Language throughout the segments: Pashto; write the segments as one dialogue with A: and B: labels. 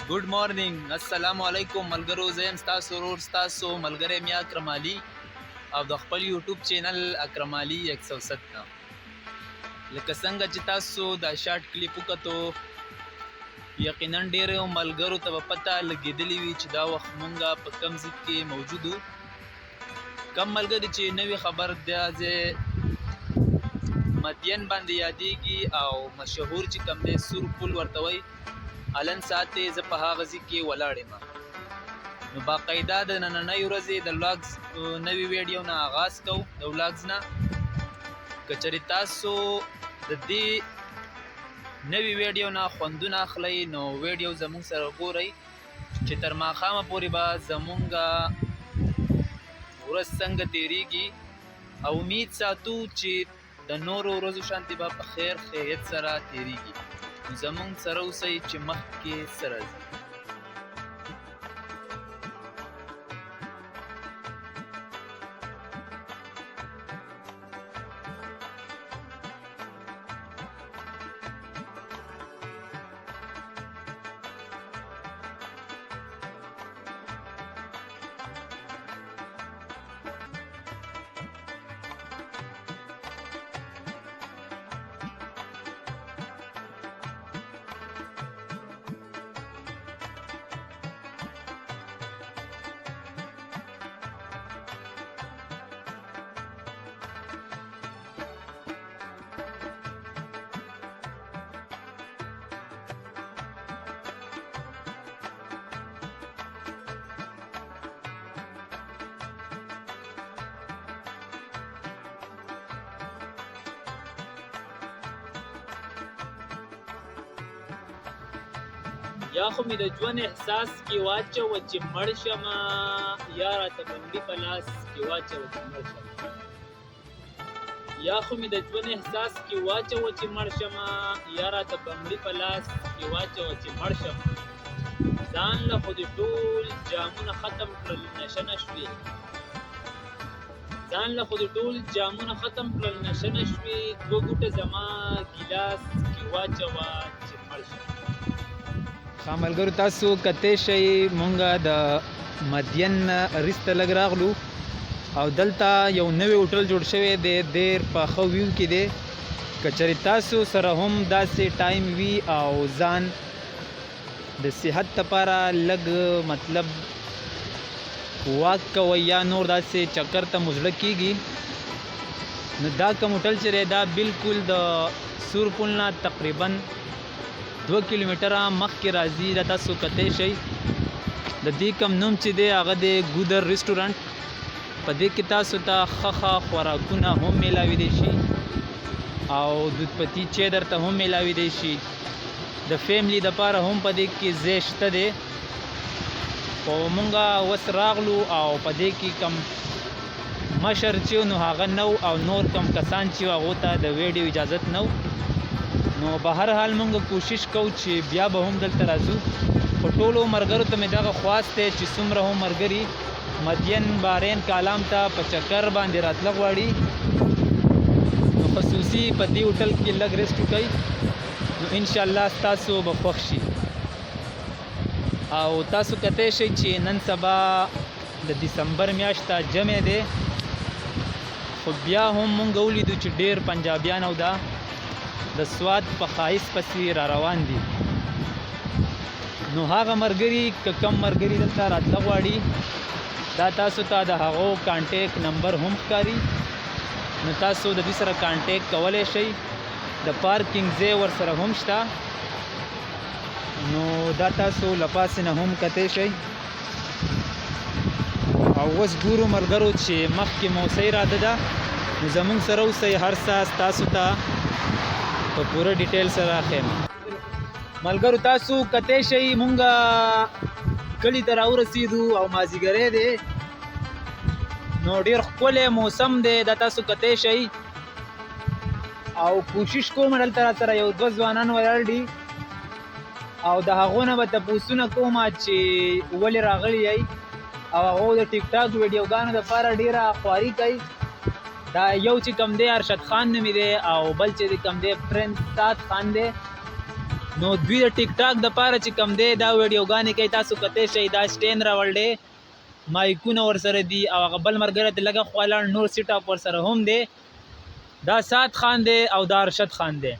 A: Good morning अस्सलाम वालेकुम मलगरो زم تاسو ورور تاسو ملګری میا اکرم علي او د خپل یوټیوب چینل اکرم علي 107 نه لکه څنګه چې تاسو دا شارټ کلیپ وکړو یقینا ډېر ملګرو ته پته لګېدلی وي چې دا وخت مونږه په کم ځای کې موجودو کم ملګری چې نوې خبر دی مدین باندې یادېږي او مشهور چې کم دی سور پل ورته وایي الان ساعتې زه په هغه ځای کې ولاړ یم نو باقاعده د نننۍ ورځې د ولاګز نوې ویډیو نه آغاز کوو د ولاګز نه که چېرې تاسو د دې نوې ویډیو نه خوندونه اخلئ نو ویډیو زموږ سره وګورئ چې تر ماښامه پورې به زموږ ورځ څنګه تېرېږي او امید ساتو چې د نورو ورځو شانتې به په خیر خیریت سره تېرېږي زمون سره اوسئ چې مخکې سره ځي یا خو مې د ژوند احساس کې واچوه چې مړ شمه یا راته بندي په لاس کې واچوه چې مړ شمه یا خو مې د ژوند احساس کې واچوه چې مړ شمه یا راته بندي په لاس کې واچوه چې مړ شمه ځان له خو دې ټول جامونه ختم کړل نشه نه شوې ځان له خو دې ټول جامونه ختم کړل نشه نه شوې دوه ګوټه زما ګیلاس کې واچوه چې مړ شمه ملګرو تاسو کته شئ مونږه د مدین ریسته لګ راغلو او دلته یو نوی هوټل جوړ شوی دی ډېر پاخه ویو کې دی که چېرې تاسو سره هم داسې ټایم وي او ځان د صحت لپاره لږ مطلب واک کوئ یا نور داسې چکر ته مو زړه کېږي نو دا کوم هوټل چې دی دا بالکل د سور پل نه تقریبا 2 کیلومتره مخکې راځي دا تاسو کتی شئ د دې کوم نوم چې دی هغه دی ګودر ریسټورانټ په دې کې تاسو ته ښه خوراکونه هم میلاویدی شي او دود پتی چای درته هم میلاویدی شي د فیملی دپاره هم په دې کې ځای شته دی خو مونږه اوس راغلو او په دې کې کم مشر چې نو هغه نو او نور کم کسان چې هغو ته د ویډیو اجازت نو نو به هر حال مونږ کوشش کوو چې بیا به هم دلته راځو خو ټولو ملګرو ته مې دغه خواست دی چې څومره هم ملګري مدین بارین کالام ته په چکر باندې راتله غواړي نو خصوصي په دې هوټل کې لږ ریسټ وکړئ نو انشاءالله ستاسو به خوښ شي او تاسو کتی شئ چې نن سبا د دسمبر میاشته جمع دی خو بیا هم مونږ ولیدو چې ډېر پنجابیان او دا د سواد په ښایست پسې را روان دي نو هغه ملګري که کم ملګري دلته راتله غواړي دا تاسو ته د هغو کانټیک نمبر هم ښکاري نو تاسو د دوی سره کانټیک کولی شئ د پارکینګ ځای ورسره هم شته نو دا تاسو له پاسې نه هم کتی شئ او اوس ګورو ملګرو چې مخکې موسۍ راده ده نو زموږ سره اوسئ هر څه ستاسو ته په پوره ډیټیل سره ښیم ملګرو تاسو کتی شئ مونږه کلي ته راورسېدو او مازدیګری دی نو ډېر ښکلی موسم دی دا تاسو کتی شئ او کوشش کوم دلته راسره یو دوه ځوانان ولاړ دي او د هغو نه به تپوسونه کوم چې ولې راغلي یئ او هغو د ټیک ټاک ویډیوګانو دپاره ډېره خواري کوي دا یو چې کم دی ارشد خان نومې دی او بل چې کم دی پرنس سات خان دی نو دوی د ټیک ټاک د پاره چې کم دی دا ویډیوګانې کوي تاسو کته شي دا سټین راولډې مایکونه ورسره دي او هغه بل مرګره ته لګه خوالاند نور سیټ اپ ورسره هم دی دا سات خان دی او دا ارشد خان دی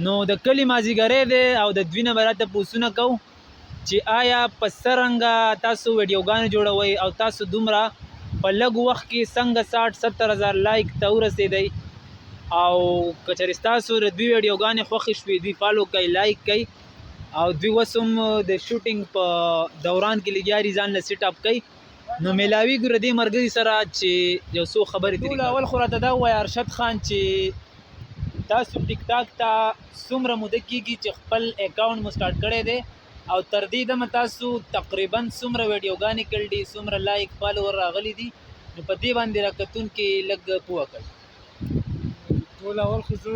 A: نو د کلی مازیګری دی او د دوی نه براته پوښتنه کوو چې آیا په څرنګه تاسو ویډیوګانې جوړوئ او تاسو دومره په لږ وخت کې څنګه 60-70 هزار لایک ته ورسېدئ او که چېرې ستاسو د دوی ویډیوګانې خوښې شوې دوی فالو کوي لایک کوي او دوی اوس هم د شوټینګ په دوران کې لګیا دي ځان له سیټ اپ کوي نو میلاویږو د دې ملګري سره چې یو څو خبرې ټول اول خو راته دا ووایه ارشد خان چې تاسو ټیک ټاک ته څومره موده کېږي چې خپل اکاونټ مو سټارټ کړی دی او تر دې دمه تاسو تقریبا څومره ویډیوګانې کړي دي څومره لایک فالوور راغلي دي نو په دې باندې راکتونکي لږ پوهه کوي
B: ټول اول خو زه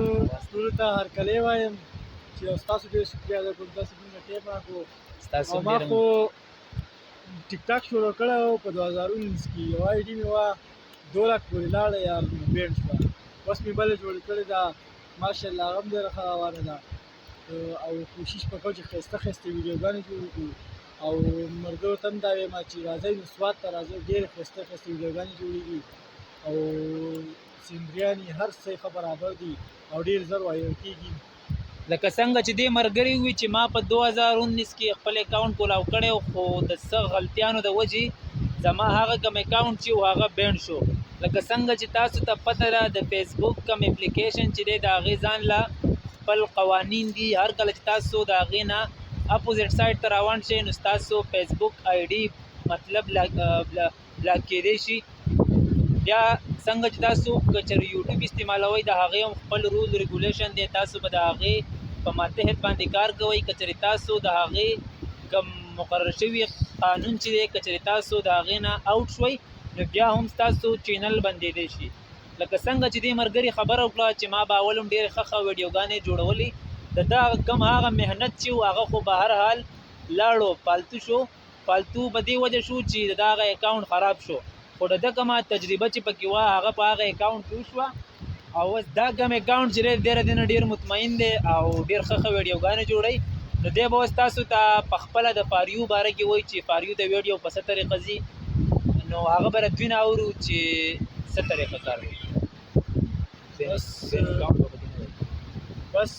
B: ټولو ته هرکلی وایم چې ستاسو ډېر شکریه ادا کوم تاسو دومره ټیم راکړو او ما خو ټیک ټاک شروع کړی و په 2019 کې یوه آی ډي مې وه 2 لک پورې لاړه یا بینډ شوه اوس مې بله جوړه کړې ده ماشاءالله هغه هم ډېره ښه روانه ده او کوشش به کوم چې ښایسته ښایسته ویډیوګانې جوړ کړو او ملګرو ته هم دا وایم چې راځئ نو سوات ته راځئ ډېرې ښایسته ښایسته ویډیوګانې جوړېږي او سندریانې هر څه ښه برابر دي او ډېر زر وایرل کېږي
A: لکه څنګه چې دې ملګري وي چې ما په 2019 کې خپل اکاونټ کولاو کړی خو د څه غلطیانو د وجې زما هغه کم اکاونټ چې و هغه بینډ شو لکه څنګه چې تاسو ته پته ده د فیسبوک کم اپلیکیشن چې دی د هغې ځان له خپل قوانین دي هر کله چې تاسو د هغې نه اپوزیټ سایډ ته روان شئ نو ستاسو فیسبوک آی ډي مطلب بلاک کېدی شي بیا څنګه چې تاسو که چېرې یوټیوب استعمالوئ د هغې هم خپل رول ریګولیشن دی تاسو به د هغې په ماتحت باندې کار کوئ که چېرې تاسو د هغې کوم مقرر شوي قانون چې دی که چېرې تاسو د هغې نه آوټ شوئ نو بیا هم ستاسو چینل بندېدی شي لکه څنګه چې دې ملګري خبره وکړه چې ما به اول هم ډېرې ښه ښه ویډیوګانې جوړولې د دا کم هغه محنت چې و هغه خو به هر حال لاړو پالتو شو پالتو په دې وجه شو چې د هغه اکاونټ خراب شو خو د ده کومه تجربه چې پکې وه هغه په هغه اکاونټ کې وشوه او اوس دا کم اکاونټ چې دی دی د نه ډېر مطمئن دی او ډېر ښه ښه ویډیوګانې جوړوي نو دی به اوس تاسو ته په خپله د فاریو باره کې وایي چې فاریو د ویډیو په څه طریقه ځي نو هغه به له دوی نه اورو چې څه طریقه کار کوي
B: بس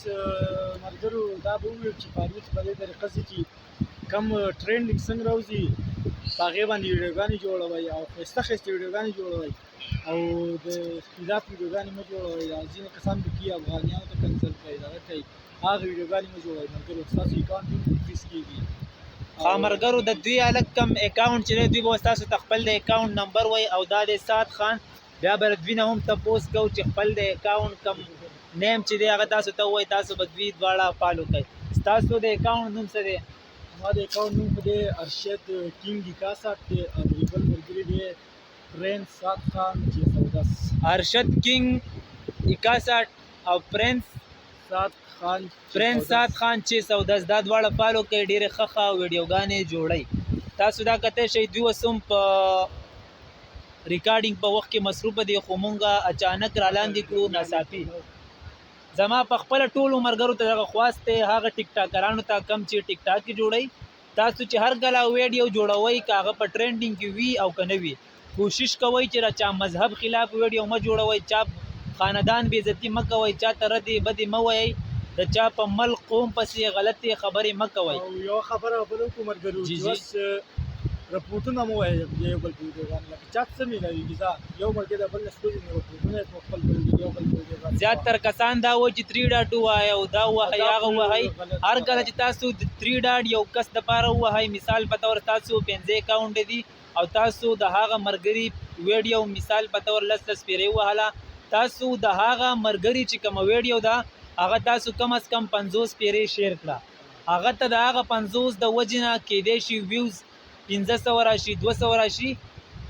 B: ملګرو دا به وویل چې فاریو ته په دې طریقه ځي چې کم ټرینډینګ څنګه راوځي په هغې باندې ویډیوګانې جوړوئ او ښایسته ښایسته ویډیوګانې جوړوئ او د اختلاف ویډیوګانې مه جوړوئ او ځینې کسان پکې افغانیانو ته کنسل کوي دغه کوي هغه ویډیوګانې مه جوړوئ ملګرو ستاسو اکاونټ هم انکریز کېږي
A: ها ملګرو د دوی هلک کم اکاونټ چې دی دوی به اوس تاسو ته خپل د اکاونټ نمبر وایي او دا دی سات خان بیا به دوی نه هم تپوس کوو چې خپل د اکاونټ کم نیم چې دی هغه تاسو ته ووایي تاسو به دوی دواړه فالو کوئ ستاسو د اکاونټ نوم څه دی
B: زما د اکاونټ نوم خو دی ارشد کینګ اکاساټ دی او د بل ملګري دی پرنس سات خان 610
A: ارشد کینګ اکاساټ او پرنس سات خان 610 دا دواړه فالو کوي ډېرې ښه ښه ویډیوګانې جوړوي تاسو دا کتی شئ دوی اوس هم په ریکارډینګ په وخت کې مصروفه دي خو مونږه اچانک را لاندې کړو ناڅاپي زما په خپله ټولو ملګرو ته دغه خواست دی هغه ټیک ټاکرانو ته کم چې ټیک ټاک کې جوړوي تاسو چې هر کله ویډیو جوړوئ که هغه په ټرینډینګ کې وي او که نه وي کوشش کوئ چې د چا مذهب خلاف ویډیو مه جوړوئ چا خاندان بې عزتي مه کوئ چا ته ردې بدې مه وایئ د چا په ملک قوم پسې غلطې خبرې مه کوئ
B: او یوه خبره بله وکړو ملګرو چې اوس رپورټونه مو وایي د یو بل په ویډیوګانو لکه چا څه میلاویږي یو ملګري د بل نه سپوږي مې رپورټونه یې په خپل یو بل په ویډیوګانو
A: زیاتر کسان دا وایي چې 3.2 وایي او دا ووهئ هغه ووهئ هر کله چې تاسو د 3 ډاټ یو کس دپاره ووهئ مثال په طور تاسو 5 اکاونټ دي او تاسو د هغه ملګري ویډیو مثال په طور 10 سپیرې ووهله تاسو د هغه ملګري چې کومه ویډیو ده هغه تاسو کم از کم 50 سپیرې شیر کړه هغه ته د هغه 50 د وجې نه کیدی شي ویوز 500 راشي 200 راشي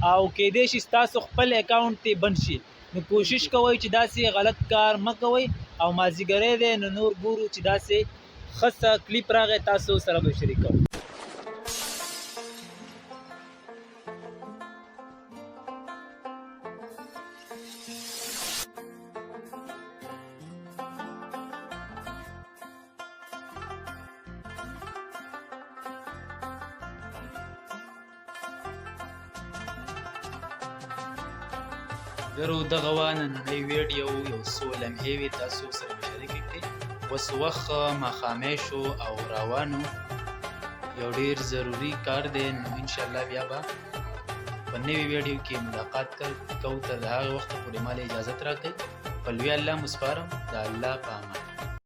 A: او کیدی شي ستاسو خپل اکاونټ ته بند شي نو کوشش کوئ چې داسې غلط کار مه کوئ او مازدیګری دی نو نور ګورو چې داسې ښه څه کلیپ راغی تاسو سره به شریکوم ملګرو دغه وه نننی ویډیو یو څو لمحې وې تاسو سره مې شریکې کړې. اوس وخت ماښامۍ شو او روانو، یو ډېر ضروري کار دی. نو انشاءالله بیا به په نوي ویډیو کې ملاقات کوو. تر هغه وخته پورې ما له اجازت راکړئ. په لوی الله مو سپارم. د الله په امان.